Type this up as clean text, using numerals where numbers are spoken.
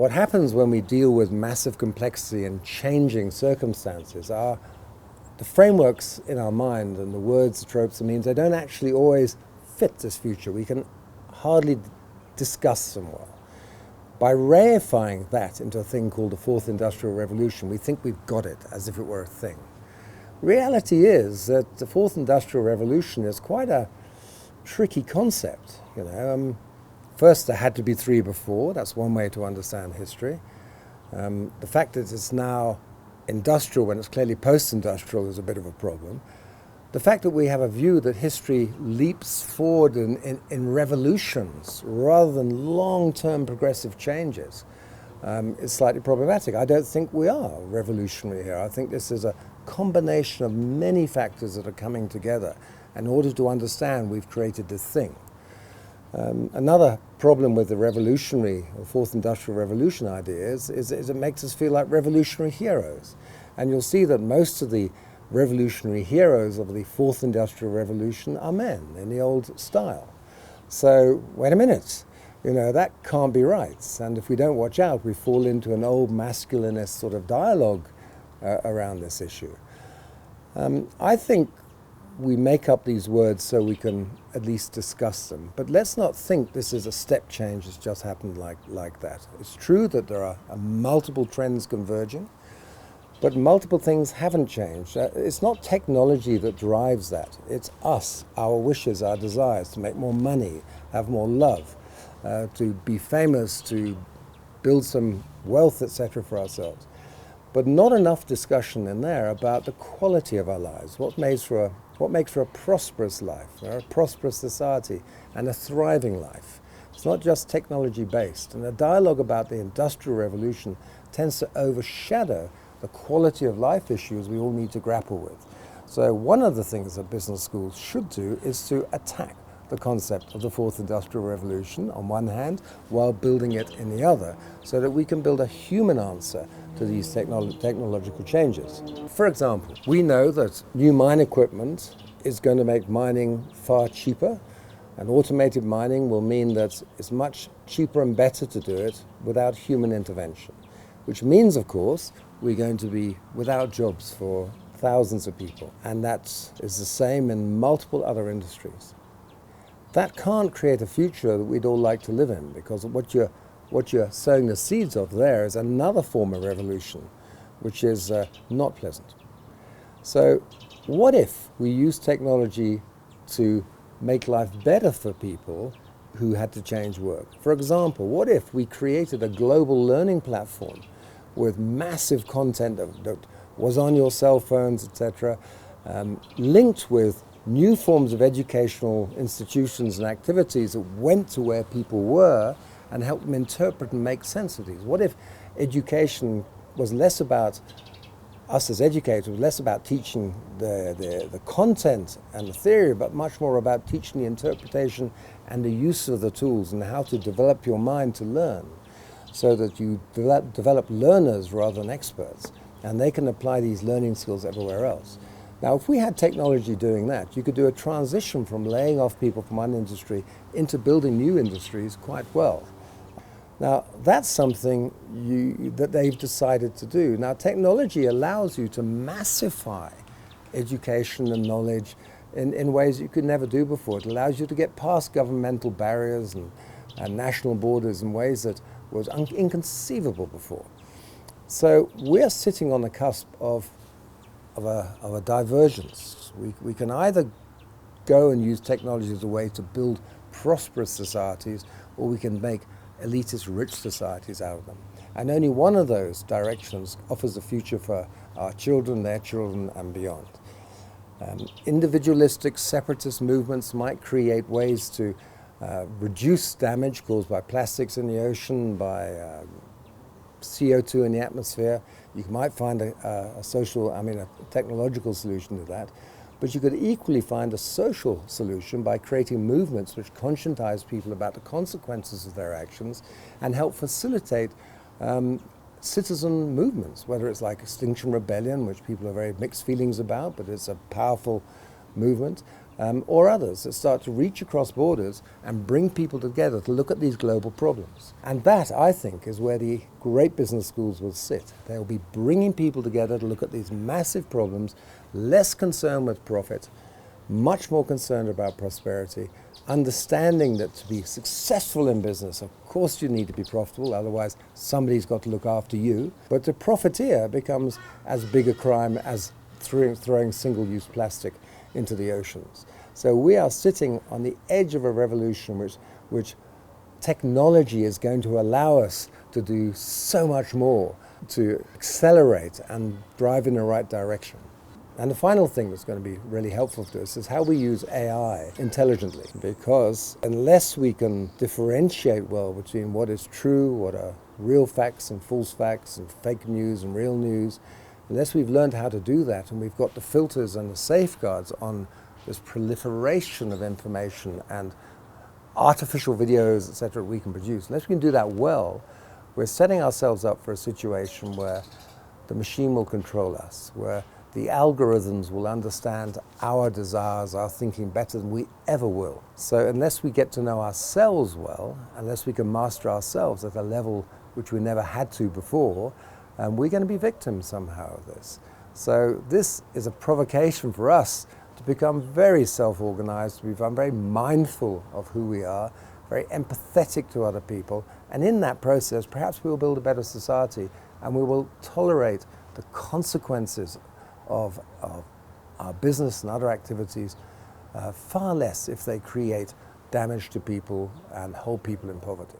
what happens when we deal with massive complexity and changing circumstances are the frameworks in our mind and the words, the tropes, the means, they don't actually always fit this future. We can hardly discuss them well. By reifying that into a thing called the Fourth Industrial Revolution, we think we've got it as if it were a thing. Reality is that the Fourth Industrial Revolution is quite a tricky concept. First, there had to be three before. That's one way to understand history. The fact that it's now industrial when it's clearly post-industrial is a bit of a problem. The fact that we have a view that history leaps forward in revolutions rather than long-term progressive changes is slightly problematic. I don't think we are revolutionary here. I think this is a combination of many factors that are coming together. In order to understand, we've created this thing. Another problem with the revolutionary or Fourth Industrial Revolution ideas is it makes us feel like revolutionary heroes. And you'll see that most of the revolutionary heroes of the Fourth Industrial Revolution are men in the old style. So, wait a minute, that can't be right. And if we don't watch out, we fall into an old masculinist sort of dialogue around this issue. I think we make up these words so we can at least discuss them. But let's not think this is a step change that's just happened like that. It's true that there are multiple trends converging, but multiple things haven't changed. It's not technology that drives that. It's us, our wishes, our desires to make more money, have more love, to be famous, to build some wealth, etc. for ourselves. But not enough discussion in there about the quality of our lives, what makes for a prosperous life, a prosperous society, and a thriving life. It's not just technology-based. And the dialogue about the Industrial Revolution tends to overshadow the quality of life issues we all need to grapple with. So one of the things that business schools should do is to attack the concept of the Fourth Industrial Revolution on one hand, while building it in the other, so that we can build a human answer to these technological changes. For example, we know that new mine equipment is going to make mining far cheaper, and automated mining will mean that it's much cheaper and better to do it without human intervention, which means, of course, we're going to be without jobs for thousands of people, and that is the same in multiple other industries. That can't create a future that we'd all like to live in, because what you're sowing the seeds of there is another form of revolution, which is not pleasant. So what if we use technology to make life better for people who had to change work? For example, what if we created a global learning platform with massive content that was on your cell phones, etc., linked with new forms of educational institutions and activities that went to where people were and helped them interpret and make sense of these? What if education was less about us as educators, less about teaching the content and the theory, but much more about teaching the interpretation and the use of the tools and how to develop your mind to learn, so that you develop learners rather than experts, and they can apply these learning skills everywhere else. Now, if we had technology doing that, you could do a transition from laying off people from one industry into building new industries quite well. Now, that's something that they've decided to do. Now, technology allows you to massify education and knowledge in ways you could never do before. It allows you to get past governmental barriers and national borders in ways that was inconceivable before. So we're sitting on the cusp of a divergence. We can either go and use technology as a way to build prosperous societies, or we can make elitist rich societies out of them. And only one of those directions offers a future for our children, their children, and beyond. Individualistic separatist movements might create ways to reduce damage caused by plastics in the ocean, by CO2 in the atmosphere. You might find a technological solution to that, but you could equally find a social solution by creating movements which conscientize people about the consequences of their actions and help facilitate citizen movements, whether it's like Extinction Rebellion, which people have very mixed feelings about, but it's a powerful movement, or others that start to reach across borders and bring people together to look at these global problems. And that, I think, is where the great business schools will sit. They'll be bringing people together to look at these massive problems, less concerned with profit, much more concerned about prosperity, understanding that to be successful in business, of course you need to be profitable, otherwise somebody's got to look after you. But to profiteer becomes as big a crime as throwing single-use plastic into the oceans. So we are sitting on the edge of a revolution which technology is going to allow us to do so much more, to accelerate and drive in the right direction. And the final thing that's going to be really helpful to us is how we use AI intelligently, because unless we can differentiate well between what is true, what are real facts and false facts and fake news and real news, unless we've learned how to do that and we've got the filters and the safeguards on this proliferation of information and artificial videos, etc., we can produce, unless we can do that well, we're setting ourselves up for a situation where the machine will control us, where the algorithms will understand our desires, our thinking better than we ever will. So unless we get to know ourselves well, unless we can master ourselves at a level which we never had to before, we're going to be victims somehow of this. So this is a provocation for us to become very self-organized, to become very mindful of who we are, very empathetic to other people, and in that process perhaps we will build a better society and we will tolerate the consequences of our business and other activities far less if they create damage to people and hold people in poverty.